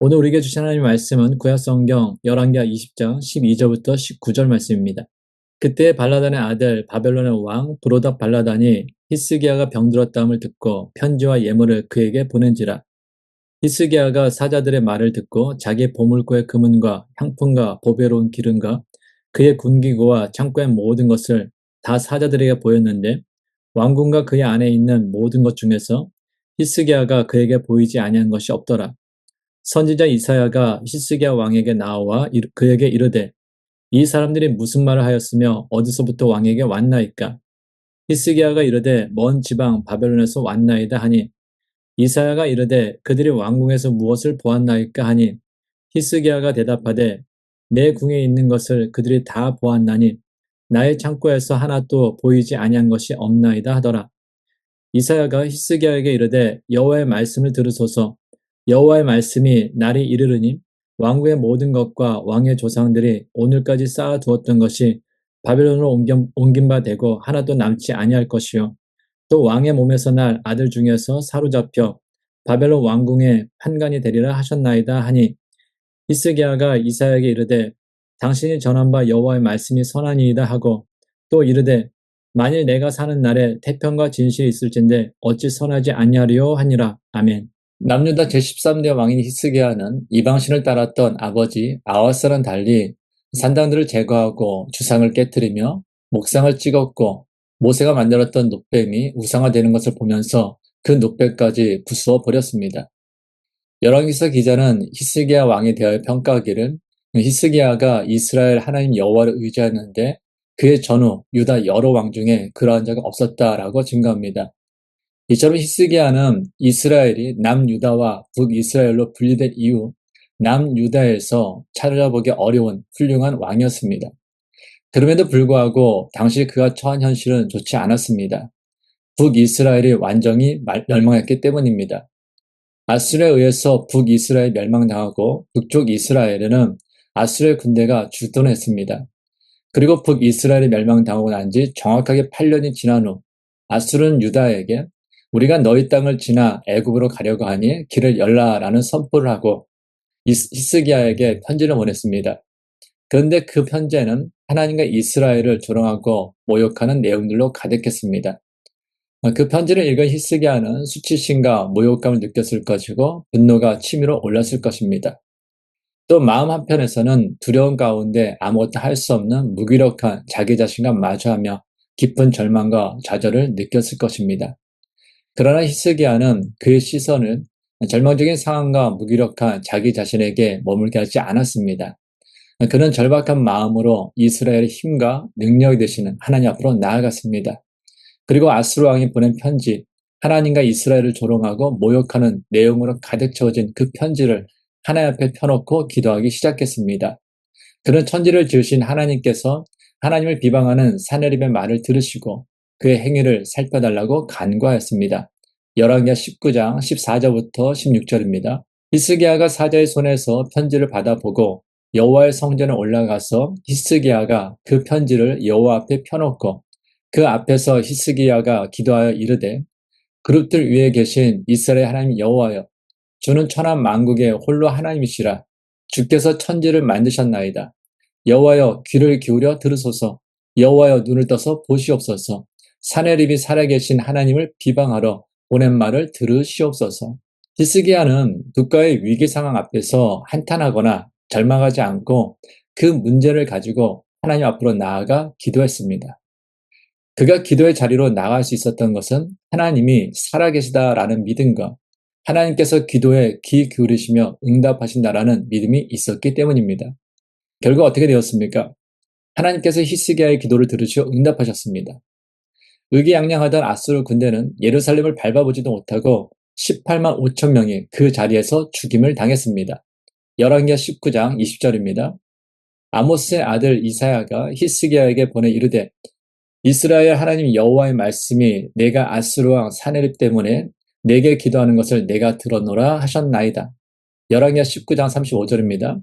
오늘 우리에게 주신 하나님의 말씀은 구약성경 열왕기하 20장 12절부터 19절 말씀입니다. 그때 발라단의 아들 바벨론의 왕 브로닥 발라단이 히스기야가 병들었다함을 듣고 편지와 예물을 그에게 보낸지라. 히스기야가 사자들의 말을 듣고 자기 보물고의 금은과 향품과 보배로운 기름과 그의 군기구와 창고의 모든 것을 다 사자들에게 보였는데 왕궁과 그의 안에 있는 모든 것 중에서 히스기야가 그에게 보이지 아니한 것이 없더라. 선지자 이사야가 히스기야 왕에게 나와 그에게 이르되 이 사람들이 무슨 말을 하였으며 어디서부터 왕에게 왔나이까? 히스기야가 이르되 먼 지방 바벨론에서 왔나이다 하니 이사야가 이르되 그들이 왕궁에서 무엇을 보았나이까 하니 히스기야가 대답하되 내 궁에 있는 것을 그들이 다 보았나니 나의 창고에서 하나도 보이지 아니한 것이 없나이다 하더라. 이사야가 히스기야에게 이르되 여호와의 말씀을 들으소서. 여호와의 말씀이 날이 이르르니 왕국의 모든 것과 왕의 조상들이 오늘까지 쌓아두었던 것이 바벨론으로 옮긴 바 되고 하나도 남지 아니할 것이요 또 왕의 몸에서 날 아들 중에서 사로잡혀 바벨론 왕궁의 판관이 되리라 하셨나이다 하니 히스기야가 이사야에게 이르되 당신이 전한 바 여호와의 말씀이 선하니이다 하고 또 이르되 만일 내가 사는 날에 태평과 진실이 있을진데 어찌 선하지 아니하리요 하니라. 아멘. 남유다 제13대 왕인 히스기야는 이방신을 따랐던 아버지 아하스랑 달리 산당들을 제거하고 주상을 깨뜨리며 목상을 찍었고 모세가 만들었던 놋뱀이 우상화되는 것을 보면서 그 놋뱀까지 부수어 버렸습니다. 열왕기서 기자는 히스기야 왕에 대하여 평가하기를 히스기야가 이스라엘 하나님 여호와를 의지하였는데 그의 전후 유다 여러 왕 중에 그러한 적은 없었다라고 증거합니다. 이처럼 히스기야는 이스라엘이 남유다와 북이스라엘로 분리된 이후 남유다에서 찾아보기 어려운 훌륭한 왕이었습니다. 그럼에도 불구하고 당시 그가 처한 현실은 좋지 않았습니다. 북이스라엘이 완전히 멸망했기 때문입니다. 아수르에 의해서 북이스라엘이 멸망당하고 북쪽 이스라엘에는 아수르의 군대가 주둔했습니다. 그리고 북이스라엘이 멸망당하고 난 지 정확하게 8년이 지난 후 아수르는 유다에게 우리가 너희 땅을 지나 애굽으로 가려고 하니 길을 열라라는 선포를 하고 히스기야에게 편지를 보냈습니다. 그런데 그 편지에는 하나님과 이스라엘을 조롱하고 모욕하는 내용들로 가득했습니다. 그 편지를 읽은 히스기야는 수치심과 모욕감을 느꼈을 것이고 분노가 치밀어 올랐을 것입니다. 또 마음 한편에서는 두려움 가운데 아무것도 할 수 없는 무기력한 자기 자신과 마주하며 깊은 절망과 좌절을 느꼈을 것입니다. 그러나 히스기야는 그의 시선을 절망적인 상황과 무기력한 자기 자신에게 머물게 하지 않았습니다. 그는 절박한 마음으로 이스라엘의 힘과 능력이 되시는 하나님 앞으로 나아갔습니다. 그리고 아수르 왕이 보낸 편지, 하나님과 이스라엘을 조롱하고 모욕하는 내용으로 가득 채워진 그 편지를 하나님 앞에 펴놓고 기도하기 시작했습니다. 그런 천지를 지으신 하나님께서 하나님을 비방하는 사내립의 말을 들으시고 그의 행위를 살펴달라고 간구하였습니다. 열왕기하 19장 14절부터 16절입니다. 히스기야가 사자의 손에서 편지를 받아보고 여호와의 성전에 올라가서 히스기야가 그 편지를 여호와 앞에 펴놓고 그 앞에서 히스기야가 기도하여 이르되 그룹들 위에 계신 이스라엘 하나님 여호와여 주는 천한 만국의 홀로 하나님이시라. 주께서 천지를 만드셨나이다. 여호와여 귀를 기울여 들으소서. 여호와여 눈을 떠서 보시옵소서. 사내립이 살아계신 하나님을 비방하러 보낸 말을 들으시옵소서. 히스기야는 국가의 위기 상황 앞에서 한탄하거나 절망하지 않고 그 문제를 가지고 하나님 앞으로 나아가 기도했습니다. 그가 기도의 자리로 나갈 수 있었던 것은 하나님이 살아계시다라는 믿음과 하나님께서 기도에 귀 기울이시며 응답하신다라는 믿음이 있었기 때문입니다. 결국 어떻게 되었습니까? 하나님께서 히스기야의 기도를 들으시어 응답하셨습니다. 의기양양하던 아수르 군대는 예루살렘을 밟아보지도 못하고 18만 5천 명이 그 자리에서 죽임을 당했습니다. 열왕기하 19장 20절입니다. 아모스의 아들 이사야가 히스기야에게 보내 이르되 이스라엘 하나님 여호와의 말씀이 내가 아수르 왕 사네립 때문에 내게 기도하는 것을 내가 들었노라 하셨나이다. 열왕기하 19장 35절입니다.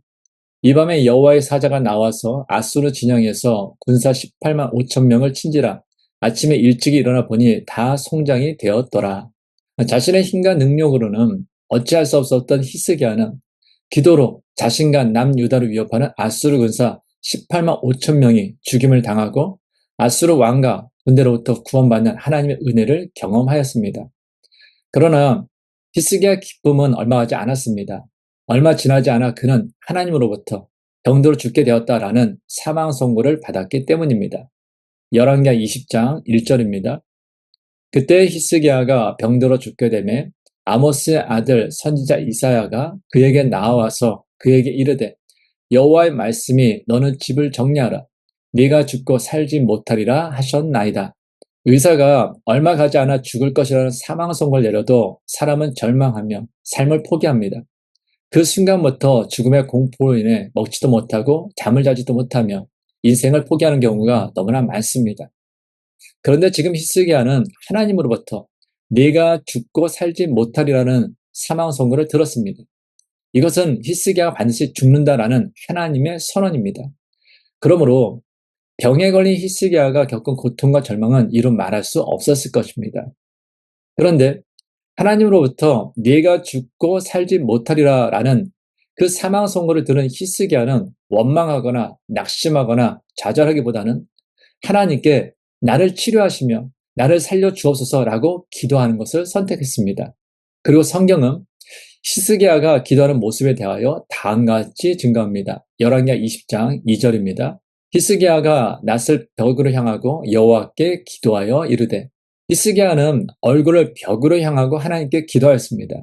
이 밤에 여호와의 사자가 나와서 아수르 진영에서 군사 18만 5천 명을 친지라 아침에 일찍이 일어나 보니 다 송장이 되었더라. 자신의 힘과 능력으로는 어찌할 수 없었던 히스기야는 기도로 자신과 남유다를 위협하는 아수르 군사 18만 5천 명이 죽임을 당하고 아수르 왕과 군대로부터 구원받는 하나님의 은혜를 경험하였습니다. 그러나 히스기야 기쁨은 얼마 가지 않았습니다. 얼마 지나지 않아 그는 하나님으로부터 병들어 죽게 되었다라는 사망 선고를 받았기 때문입니다. 열왕기하 20장 1절입니다. 그때 히스기야가 병들어 죽게 되매 아모스의 아들 선지자 이사야가 그에게 나와서 그에게 이르되 여호와의 말씀이 너는 집을 정리하라. 네가 죽고 살지 못하리라 하셨나이다. 의사가 얼마 가지 않아 죽을 것이라는 사망 선고를 내려도 사람은 절망하며 삶을 포기합니다. 그 순간부터 죽음의 공포로 인해 먹지도 못하고 잠을 자지도 못하며 인생을 포기하는 경우가 너무나 많습니다. 그런데 지금 히스기야는 하나님으로부터 네가 죽고 살지 못하리라는 사망 선고를 들었습니다. 이것은 히스기야가 반드시 죽는다라는 하나님의 선언입니다. 그러므로 병에 걸린 히스기야가 겪은 고통과 절망은 이루 말할 수 없었을 것입니다. 그런데 하나님으로부터 네가 죽고 살지 못하리라라는 그 사망 선고를 들은 히스기야는 원망하거나 낙심하거나 좌절하기보다는 하나님께 나를 치료하시며 나를 살려 주옵소서라고 기도하는 것을 선택했습니다. 그리고 성경은 히스기야가 기도하는 모습에 대하여 다음과 같이 증거합니다. 열왕기하 20장 2절입니다. 히스기야가 낯을 벽으로 향하고 여호와께 기도하여 이르되 히스기야는 얼굴을 벽으로 향하고 하나님께 기도하였습니다.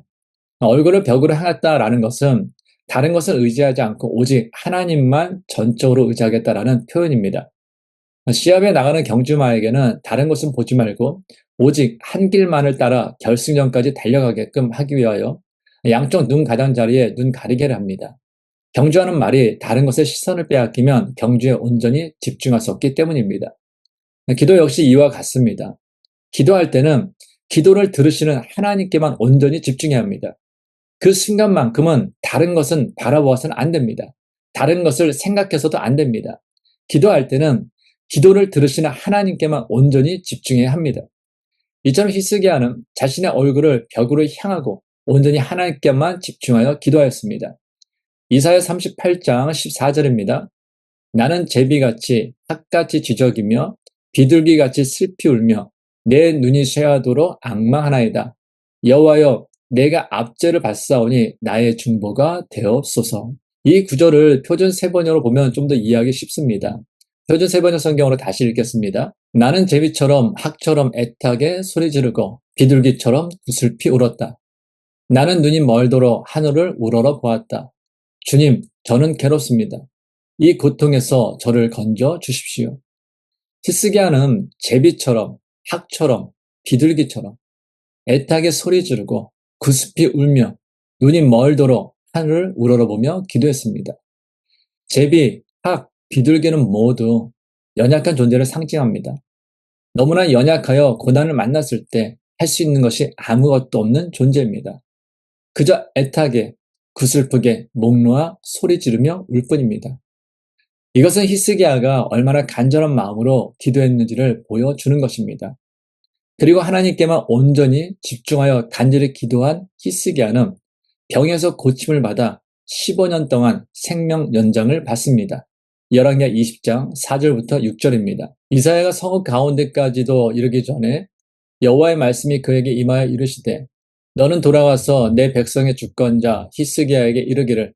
얼굴을 벽으로 향했다라는 것은 다른 것을 의지하지 않고 오직 하나님만 전적으로 의지하겠다라는 표현입니다. 시합에 나가는 경주마에게는 다른 것은 보지 말고 오직 한 길만을 따라 결승전까지 달려가게끔 하기 위하여 양쪽 눈 가장자리에 눈 가리개를 합니다. 경주하는 말이 다른 것에 시선을 빼앗기면 경주에 온전히 집중할 수 없기 때문입니다. 기도 역시 이와 같습니다. 기도할 때는 기도를 들으시는 하나님께만 온전히 집중해야 합니다. 그 순간만큼은 다른 것은 바라보아서는 안 됩니다. 다른 것을 생각해서도 안 됩니다. 기도할 때는 기도를 들으시는 하나님께만 온전히 집중해야 합니다. 이처럼 히스기야는 자신의 얼굴을 벽으로 향하고 온전히 하나님께만 집중하여 기도하였습니다. 이사야 38장 14절입니다. 나는 제비같이 삭같이 지저귀며 비둘기같이 슬피 울며 내 눈이 쇠하도록 앙망하나이다. 여호와여 내가 압제를 받사오니 나의 중보가 되옵소서. 이 구절을 표준 세번역으로 보면 좀 더 이해하기 쉽습니다. 표준 세번역 성경으로 다시 읽겠습니다. 나는 제비처럼 학처럼 애타게 소리 지르고 비둘기처럼 구슬피 울었다. 나는 눈이 멀도록 하늘을 우러러 보았다. 주님, 저는 괴롭습니다. 이 고통에서 저를 건져 주십시오. 히스기야는 제비처럼 학처럼 비둘기처럼 애타게 소리 지르고 구슬피 울며 눈이 멀도록 하늘을 우러러보며 기도했습니다. 제비, 학, 비둘기는 모두 연약한 존재를 상징합니다. 너무나 연약하여 고난을 만났을 때 할 수 있는 것이 아무것도 없는 존재입니다. 그저 애타게 구슬프게 목 놓아 소리 지르며 울 뿐입니다. 이것은 히스기야가 얼마나 간절한 마음으로 기도했는지를 보여주는 것입니다. 그리고 하나님께만 온전히 집중하여 간절히 기도한 히스기야는 병에서 고침을 받아 15년 동안 생명 연장을 받습니다. 열왕기하 20장 4절부터 6절입니다. 이사야가 성읍 가운데까지도 이르기 전에 여호와의 말씀이 그에게 임하여 이르시되 너는 돌아와서 내 백성의 주권자 히스기야에게 이르기를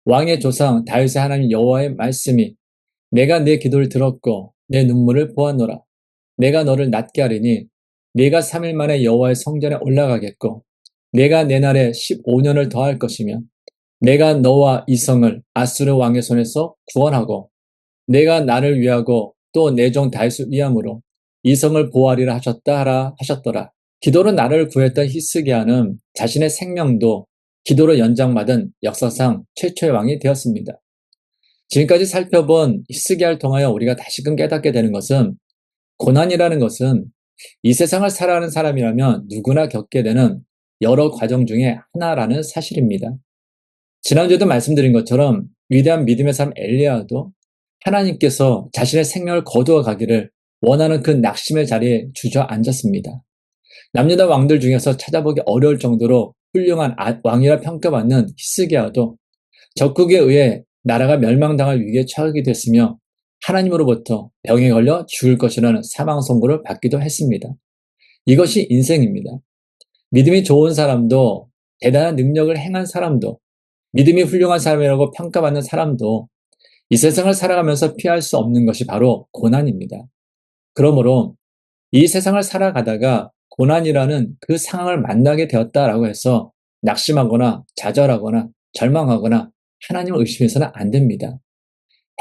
왕의 조상 다윗의 하나님 여호와의 말씀이 내가 내 기도를 들었고 내 눈물을 보았노라. 내가 너를 낫게 하리니 네가 3일 만에 여호와의 성전에 올라가겠고 내가 내 날에 15년을 더할 것이며 내가 너와 이 성을 아수르 왕의 손에서 구원하고 내가 나를 위하고 또 내 종 다윗을 위함으로 이 성을 보호하리라 하셨다 하셨더라. 기도로 나를 구했던 히스기야는 자신의 생명도 기도로 연장받은 역사상 최초의 왕이 되었습니다. 지금까지 살펴본 히스기야를 통하여 우리가 다시금 깨닫게 되는 것은 고난이라는 것은 이 세상을 살아가는 사람이라면 누구나 겪게 되는 여러 과정 중에 하나라는 사실입니다. 지난주에도 말씀드린 것처럼 위대한 믿음의 사람 엘리야도 하나님께서 자신의 생명을 거두어 가기를 원하는 그 낙심의 자리에 주저앉았습니다. 남유다 왕들 중에서 찾아보기 어려울 정도로 훌륭한 왕이라 평가받는 히스기야도 적국에 의해 나라가 멸망당할 위기에 처하게 됐으며 하나님으로부터 병에 걸려 죽을 것이라는 사망 선고를 받기도 했습니다. 이것이 인생입니다. 믿음이 좋은 사람도, 대단한 능력을 행한 사람도, 믿음이 훌륭한 사람이라고 평가받는 사람도 이 세상을 살아가면서 피할 수 없는 것이 바로 고난입니다. 그러므로 이 세상을 살아가다가 고난이라는 그 상황을 만나게 되었다라고 해서 낙심하거나 좌절하거나 절망하거나 하나님을 의심해서는 안 됩니다.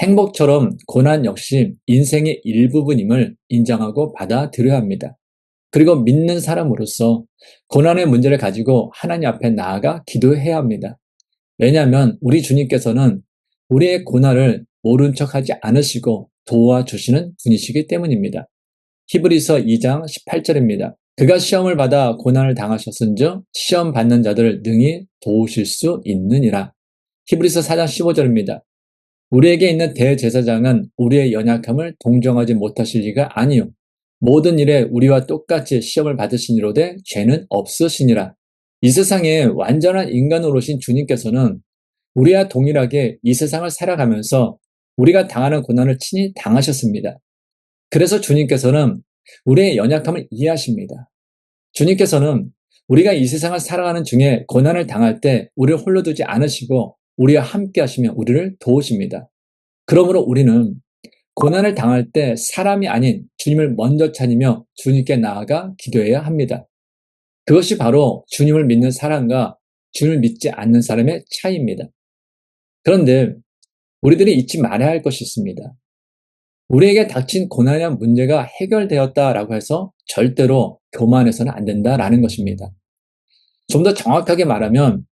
행복처럼 고난 역시 인생의 일부분임을 인정하고 받아들여야 합니다. 그리고 믿는 사람으로서 고난의 문제를 가지고 하나님 앞에 나아가 기도해야 합니다. 왜냐하면 우리 주님께서는 우리의 고난을 모른 척하지 않으시고 도와주시는 분이시기 때문입니다. 히브리서 2장 18절입니다. 그가 시험을 받아 고난을 당하셨은즉 시험 받는 자들을 능히 도우실 수 있느니라. 히브리서 4장 15절입니다. 우리에게 있는 대제사장은 우리의 연약함을 동정하지 못하실 리가 아니요 모든 일에 우리와 똑같이 시험을 받으시니로되 죄는 없으시니라. 이 세상에 완전한 인간으로 오신 주님께서는 우리와 동일하게 이 세상을 살아가면서 우리가 당하는 고난을 친히 당하셨습니다. 그래서 주님께서는 우리의 연약함을 이해하십니다. 주님께서는 우리가 이 세상을 살아가는 중에 고난을 당할 때 우리를 홀로 두지 않으시고 우리와 함께 하시며 우리를 도우십니다. 그러므로 우리는 고난을 당할 때 사람이 아닌 주님을 먼저 찾으며 주님께 나아가 기도해야 합니다. 그것이 바로 주님을 믿는 사람과 주님을 믿지 않는 사람의 차이입니다. 그런데 우리들이 잊지 말아야 할 것이 있습니다. 우리에게 닥친 고난이나 문제가 해결되었다라고 해서 절대로 교만해서는 안 된다라는 것입니다. 좀 더 정확하게 말하면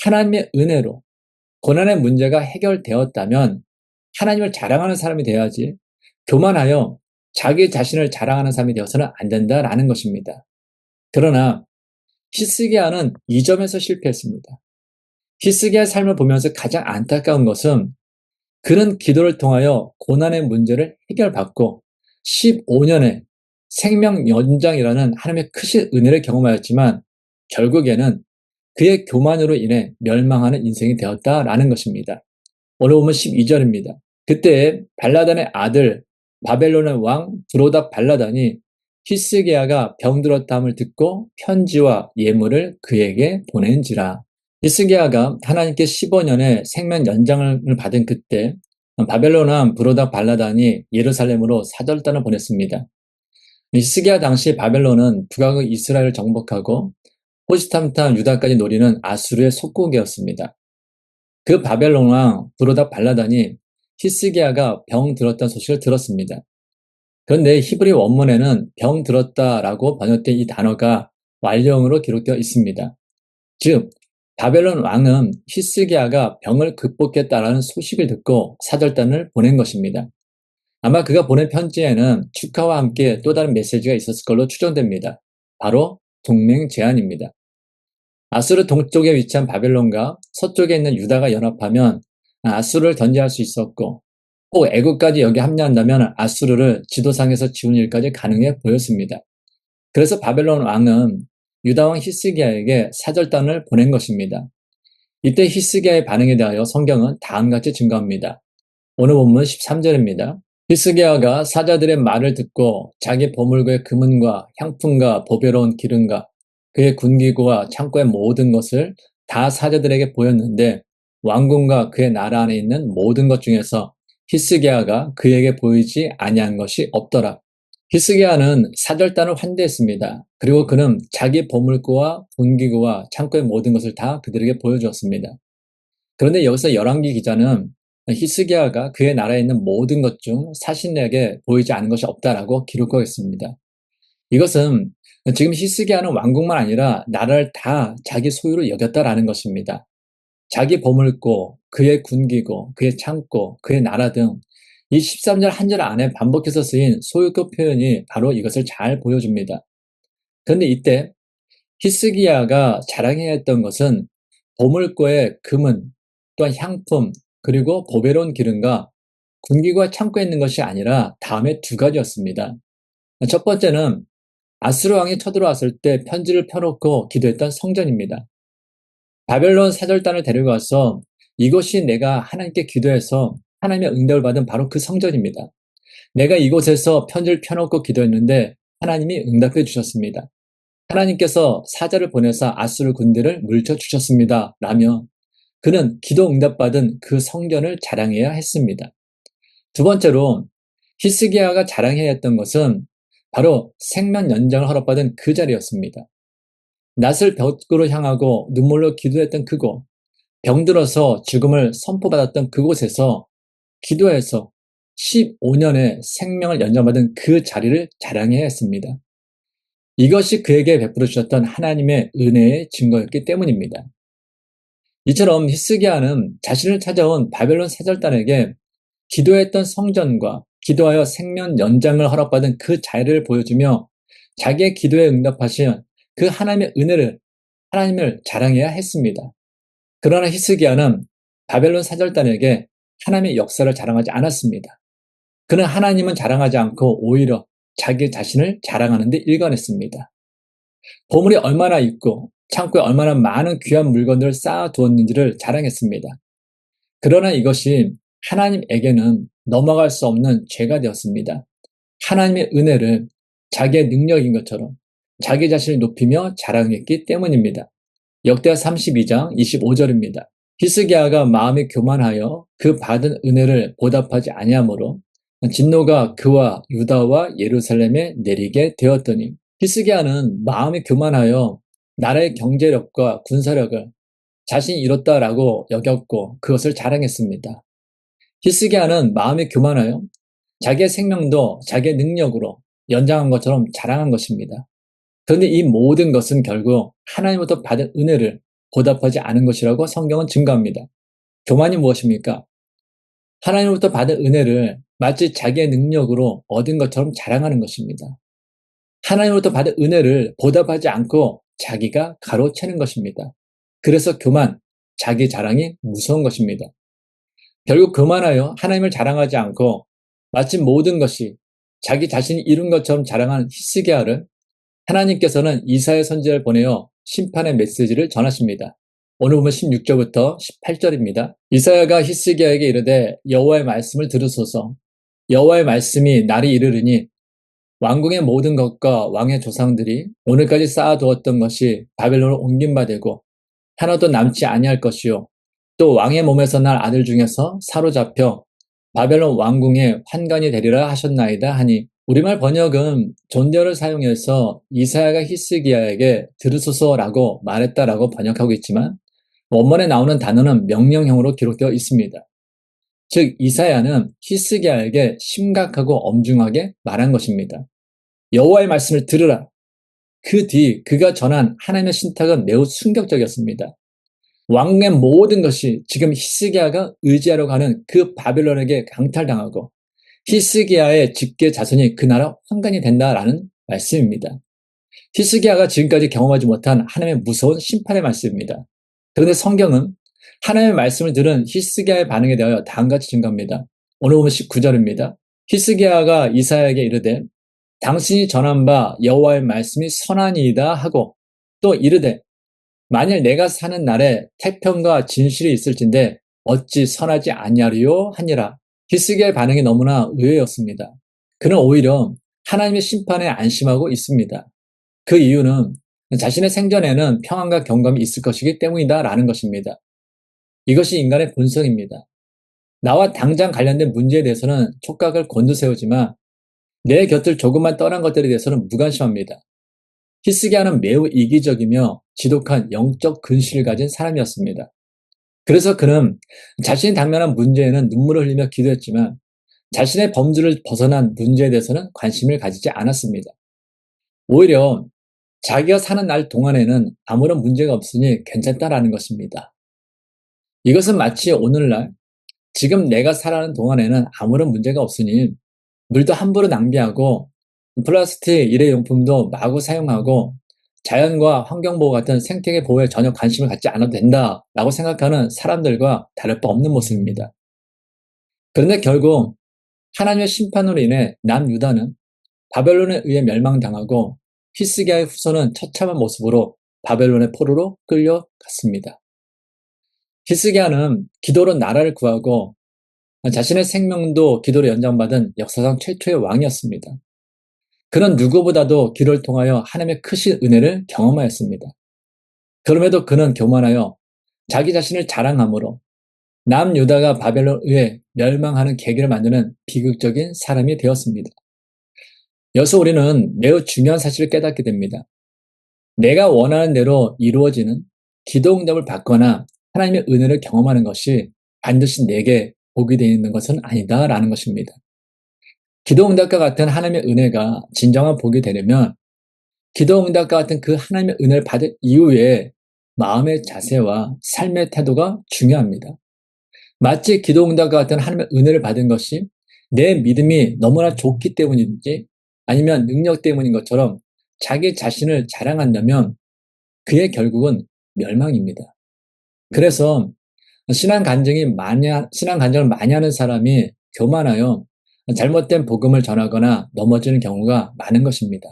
하나님의 은혜로 고난의 문제가 해결되었다면 하나님을 자랑하는 사람이 되어야지 교만하여 자기 자신을 자랑하는 사람이 되어서는 안 된다라는 것입니다. 그러나 히스기야는 이 점에서 실패했습니다. 히스기야의 삶을 보면서 가장 안타까운 것은 그는 기도를 통하여 고난의 문제를 해결받고 15년의 생명 연장이라는 하나님의 크신 은혜를 경험하였지만 결국에는 그의 교만으로 인해 멸망하는 인생이 되었다라는 것입니다. 오늘 보면 12절입니다. 그때 발라단의 아들 바벨론의 왕 브로닥 발라단이 히스기야가 병들었다함을 듣고 편지와 예물을 그에게 보낸지라. 히스기야가 하나님께 15년의 생명 연장을 받은 그때 바벨론 왕 브로닥 발라단이 예루살렘으로 사절단을 보냈습니다. 히스기야 당시 바벨론은 북왕국 이스라엘을 정복하고 호시탐탐 유다까지 노리는 아수르의 속국이었습니다. 그 바벨론 왕 브로닥 발라단이 히스기야가 병 들었다는 소식을 들었습니다. 그런데 히브리 원문에는 병 들었다라고 번역된 이 단어가 완료형으로 기록되어 있습니다. 즉 바벨론 왕은 히스기야가 병을 극복했다라는 소식을 듣고 사절단을 보낸 것입니다. 아마 그가 보낸 편지에는 축하와 함께 또 다른 메시지가 있었을 걸로 추정됩니다. 바로 동맹 제안입니다. 아수르 동쪽에 위치한 바벨론과 서쪽에 있는 유다가 연합하면 아수르를 견제할 수 있었고 꼭 애국까지 여기 합류한다면 아수르를 지도상에서 지우는 일까지 가능해 보였습니다. 그래서 바벨론 왕은 유다 왕 히스기야에게 사절단을 보낸 것입니다. 이때 히스기야의 반응에 대하여 성경은 다음같이 증거합니다. 오늘 본문 13절입니다. 히스기야가 사자들의 말을 듣고 자기 보물고의 금은과 향품과 보배로운 기름과 그의 군기구와 창고의 모든 것을 다 사자들에게 보였는데 왕궁과 그의 나라 안에 있는 모든 것 중에서 히스기야가 그에게 보이지 아니한 것이 없더라. 히스기야는 사절단을 환대했습니다. 그리고 그는 자기 보물고와 군기구와 창고의 모든 것을 다 그들에게 보여주었습니다. 그런데 여기서 열왕기 기자는 히스기야가 그의 나라에 있는 모든 것 중 사신에게 보이지 않은 것이 없다라고 기록하고 있습니다. 이것은 지금 히스기야는 왕국만 아니라 나라를 다 자기 소유로 여겼다라는 것입니다. 자기 보물고, 그의 군기고, 그의 창고, 그의 나라 등 이 13절 한 절 안에 반복해서 쓰인 소유권 표현이 바로 이것을 잘 보여줍니다. 그런데 이때 히스기야가 자랑해야 했던 것은 보물고의 금은, 또한 향품, 그리고 보배로운 기름과 군기와 창고에 있는 것이 아니라 다음에 두 가지였습니다. 첫 번째는 아수르 왕이 쳐들어왔을 때 편지를 펴놓고 기도했던 성전입니다. 바벨론 사절단을 데리고 와서 이것이 내가 하나님께 기도해서 하나님의 응답을 받은 바로 그 성전입니다. 내가 이곳에서 편지를 펴놓고 기도했는데 하나님이 응답해 주셨습니다. 하나님께서 사자를 보내사 아수르 군대를 물쳐 주셨습니다. 라며 그는 기도 응답받은 그 성전을 자랑해야 했습니다. 두 번째로 히스기야가 자랑해야 했던 것은 바로 생명 연장을 허락받은 그 자리였습니다. 낫을 벽으로 향하고 눈물로 기도했던 그곳, 병들어서 죽음을 선포받았던 그곳에서 기도해서 15년의 생명을 연장받은 그 자리를 자랑해야 했습니다. 이것이 그에게 베풀어 주셨던 하나님의 은혜의 증거였기 때문입니다. 이처럼 히스기야는 자신을 찾아온 바벨론 사절단에게 기도했던 성전과 기도하여 생명 연장을 허락받은 그 자리를 보여주며 자기의 기도에 응답하신 그 하나님의 은혜를, 하나님을 자랑해야 했습니다. 그러나 히스기야는 바벨론 사절단에게 하나님의 역사를 자랑하지 않았습니다. 그는 하나님은 자랑하지 않고 오히려 자기 자신을 자랑하는 데 일관했습니다. 보물이 얼마나 있고 창고에 얼마나 많은 귀한 물건들을 쌓아두었는지를 자랑했습니다. 그러나 이것이 하나님에게는 넘어갈 수 없는 죄가 되었습니다. 하나님의 은혜를 자기의 능력인 것처럼 자기 자신을 높이며 자랑했기 때문입니다. 역대하 32장 25절입니다. 히스기야가 마음이 교만하여 그 받은 은혜를 보답하지 아니하므로 진노가 그와 유다와 예루살렘에 내리게 되었더니 히스기야는 마음이 교만하여 나라의 경제력과 군사력을 자신이 이뤘다라고 여겼고 그것을 자랑했습니다. 히스기야는 마음이 교만하여 자기의 생명도 자기의 능력으로 연장한 것처럼 자랑한 것입니다. 그런데 이 모든 것은 결국 하나님부터 받은 은혜를 보답하지 않은 것이라고 성경은 증거합니다. 교만이 무엇입니까? 하나님으로부터 받은 은혜를 마치 자기의 능력으로 얻은 것처럼 자랑하는 것입니다. 하나님으로부터 받은 은혜를 보답하지 않고 자기가 가로채는 것입니다. 그래서 교만, 자기 자랑이 무서운 것입니다. 결국 교만하여 하나님을 자랑하지 않고 마치 모든 것이 자기 자신이 이룬 것처럼 자랑하는 히스기야를 하나님께서는 이사야 선지자를 보내어 심판의 메시지를 전하십니다. 오늘 보면 16절부터 18절입니다. 이사야가 히스기야에게 이르되 여호와의 말씀을 들으소서. 여호와의 말씀이 날이 이르르니 왕궁의 모든 것과 왕의 조상들이 오늘까지 쌓아두었던 것이 바벨론으로 옮긴 바 되고 하나도 남지 아니할 것이요 또 왕의 몸에서 날 아들 중에서 사로잡혀 바벨론 왕궁의 환관이 되리라 하셨나이다 하니 우리말 번역은 존대어를 사용해서 이사야가 히스기야에게 들으소서라고 말했다라고 번역하고 있지만 원문에 나오는 단어는 명령형으로 기록되어 있습니다. 즉 이사야는 히스기야에게 심각하고 엄중하게 말한 것입니다. 여호와의 말씀을 들으라. 그 뒤 그가 전한 하나님의 신탁은 매우 충격적이었습니다. 왕의 모든 것이 지금 히스기야가 의지하려고 하는 그 바벨론에게 강탈당하고 히스기야의 직계 자손이 그 나라 환관이 된다라는 말씀입니다. 히스기야가 지금까지 경험하지 못한 하나님의 무서운 심판의 말씀입니다. 그런데 성경은 하나님의 말씀을 들은 히스기야의 반응에 대하여 다음같이 증거합니다. 오늘 보면 19절입니다. 히스기야가 이사야에게 이르되 당신이 전한 바 여호와의 말씀이 선하니이다 하고 또 이르되 만일 내가 사는 날에 태평과 진실이 있을진데 어찌 선하지 아니하리요 하니라. 히스기야의 반응이 너무나 의외였습니다. 그는 오히려 하나님의 심판에 안심하고 있습니다. 그 이유는 자신의 생전에는 평안과 경감이 있을 것이기 때문이다 라는 것입니다. 이것이 인간의 본성입니다. 나와 당장 관련된 문제에 대해서는 촉각을 곤두세우지만 내 곁을 조금만 떠난 것들에 대해서는 무관심합니다. 히스기야는 매우 이기적이며 지독한 영적 근실을 가진 사람이었습니다. 그래서 그는 자신이 당면한 문제에는 눈물을 흘리며 기도했지만 자신의 범주를 벗어난 문제에 대해서는 관심을 가지지 않았습니다. 오히려 자기가 사는 날 동안에는 아무런 문제가 없으니 괜찮다라는 것입니다. 이것은 마치 오늘날 지금 내가 살아가는 동안에는 아무런 문제가 없으니 물도 함부로 낭비하고 플라스틱 일회용품도 마구 사용하고 자연과 환경보호 같은 생태계 보호에 전혀 관심을 갖지 않아도 된다라고 생각하는 사람들과 다를 바 없는 모습입니다. 그런데 결국 하나님의 심판으로 인해 남유다는 바벨론에 의해 멸망당하고 히스기야의 후손은 처참한 모습으로 바벨론의 포로로 끌려갔습니다. 히스기야는 기도로 나라를 구하고 자신의 생명도 기도로 연장받은 역사상 최초의 왕이었습니다. 그는 누구보다도 기도를 통하여 하나님의 크신 은혜를 경험하였습니다. 그럼에도 그는 교만하여 자기 자신을 자랑함으로 남유다가 바벨론에 의해 멸망하는 계기를 만드는 비극적인 사람이 되었습니다. 여기서 우리는 매우 중요한 사실을 깨닫게 됩니다. 내가 원하는 대로 이루어지는 기도 응답을 받거나 하나님의 은혜를 경험하는 것이 반드시 내게 복이 되어 있는 것은 아니다라는 것입니다. 기도 응답과 같은 하나님의 은혜가 진정한 복이 되려면 기도 응답과 같은 그 하나님의 은혜를 받은 이후에 마음의 자세와 삶의 태도가 중요합니다. 마치 기도 응답과 같은 하나님의 은혜를 받은 것이 내 믿음이 너무나 좋기 때문인지 아니면 능력 때문인 것처럼 자기 자신을 자랑한다면 그의 결국은 멸망입니다. 그래서 신앙 간증을 많이 하는 사람이 교만하여 잘못된 복음을 전하거나 넘어지는 경우가 많은 것입니다.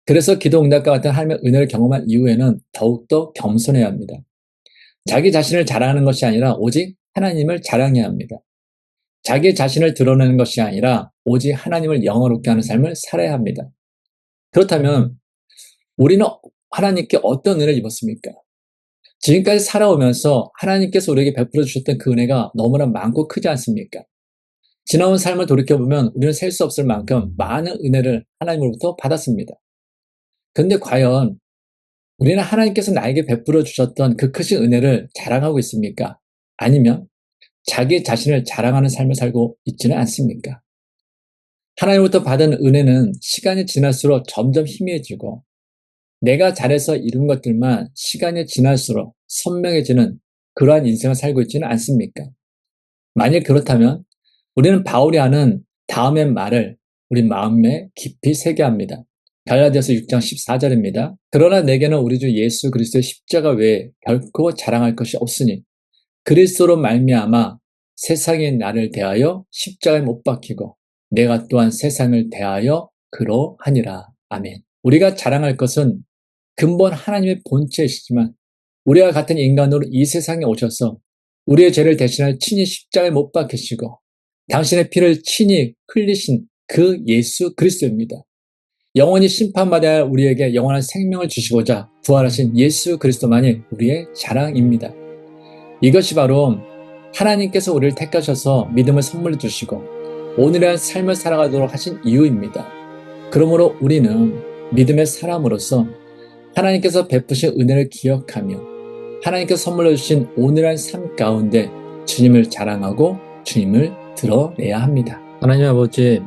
그래서 기도 응답과 같은 하나님의 은혜를 경험한 이후에는 더욱더 겸손해야 합니다. 자기 자신을 자랑하는 것이 아니라 오직 하나님을 자랑해야 합니다. 자기 자신을 드러내는 것이 아니라 오직 하나님을 영화롭게 하는 삶을 살아야 합니다. 그렇다면 우리는 하나님께 어떤 은혜를 입었습니까? 지금까지 살아오면서 하나님께서 우리에게 베풀어 주셨던 그 은혜가 너무나 많고 크지 않습니까? 지나온 삶을 돌이켜보면 우리는 셀 수 없을 만큼 많은 은혜를 하나님으로부터 받았습니다. 그런데 과연 우리는 하나님께서 나에게 베풀어 주셨던 그 크신 은혜를 자랑하고 있습니까? 아니면 자기 자신을 자랑하는 삶을 살고 있지는 않습니까? 하나님으로부터 받은 은혜는 시간이 지날수록 점점 희미해지고 내가 잘해서 이룬 것들만 시간이 지날수록 선명해지는 그러한 인생을 살고 있지는 않습니까? 만일 그렇다면 우리는 바울이 하는 다음의 말을 우리 마음에 깊이 새게 합니다. 갈라디아서 6장 14절입니다. 그러나 내게는 우리 주 예수 그리스도의 십자가 외에 결코 자랑할 것이 없으니 그리스도로 말미암아 세상이 나를 대하여 십자가에 못 박히고 내가 또한 세상을 대하여 그러하니라. 아멘. 우리가 자랑할 것은 근본 하나님의 본체이시지만 우리와 같은 인간으로 이 세상에 오셔서 우리의 죄를 대신하여 친히 십자가에 못 박히시고 당신의 피를 친히 흘리신 그 예수 그리스도입니다. 영원히 심판받아야 할 우리에게 영원한 생명을 주시고자 부활하신 예수 그리스도만이 우리의 자랑입니다. 이것이 바로 하나님께서 우리를 택하셔서 믿음을 선물해 주시고 오늘의 삶을 살아가도록 하신 이유입니다. 그러므로 우리는 믿음의 사람으로서 하나님께서 베푸신 은혜를 기억하며 하나님께서 선물해 주신 오늘의 삶 가운데 주님을 자랑하고 주님을 드러내야 합니다. 하나님 아버지,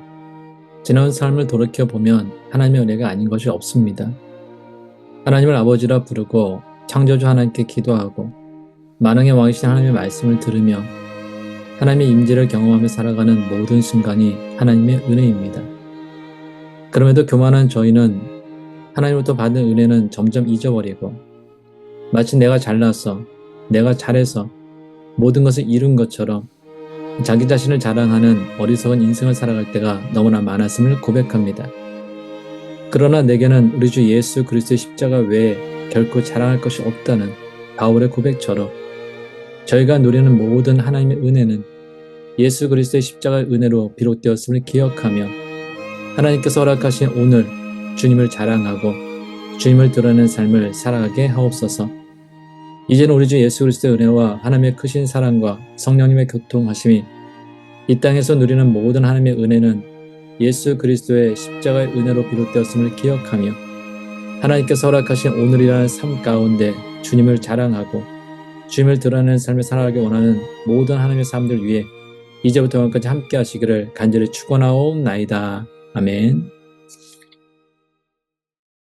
지난 삶을 돌이켜보면 하나님의 은혜가 아닌 것이 없습니다. 하나님을 아버지라 부르고 창조주 하나님께 기도하고 만왕의 왕이신 하나님의 말씀을 들으며 하나님의 임재를 경험하며 살아가는 모든 순간이 하나님의 은혜입니다. 그럼에도 교만한 저희는 하나님으로부터 받은 은혜는 점점 잊어버리고 마치 내가 잘나서 내가 잘해서 모든 것을 이룬 것처럼 자기 자신을 자랑하는 어리석은 인생을 살아갈 때가 너무나 많았음을 고백합니다. 그러나 내게는 우리 주 예수 그리스도의 십자가 외에 결코 자랑할 것이 없다는 바울의 고백처럼 저희가 누리는 모든 하나님의 은혜는 예수 그리스도의 십자가의 은혜로 비롯되었음을 기억하며 하나님께서 허락하신 오늘 주님을 자랑하고 주님을 드러내는 삶을 살아가게 하옵소서. 이제는 우리 주 예수 그리스도의 은혜와 하나님의 크신 사랑과 성령님의 교통하심이 이 땅에서 누리는 모든 하나님의 은혜는 예수 그리스도의 십자가의 은혜로 비롯되었음을 기억하며 하나님께서 허락하신 오늘이라는 삶 가운데 주님을 자랑하고 주님을 드러내는 삶을 살아가기 원하는 모든 하나님의 사람들 위해 이제부터 영원까지 함께 하시기를 간절히 축원하옵나이다. 아멘.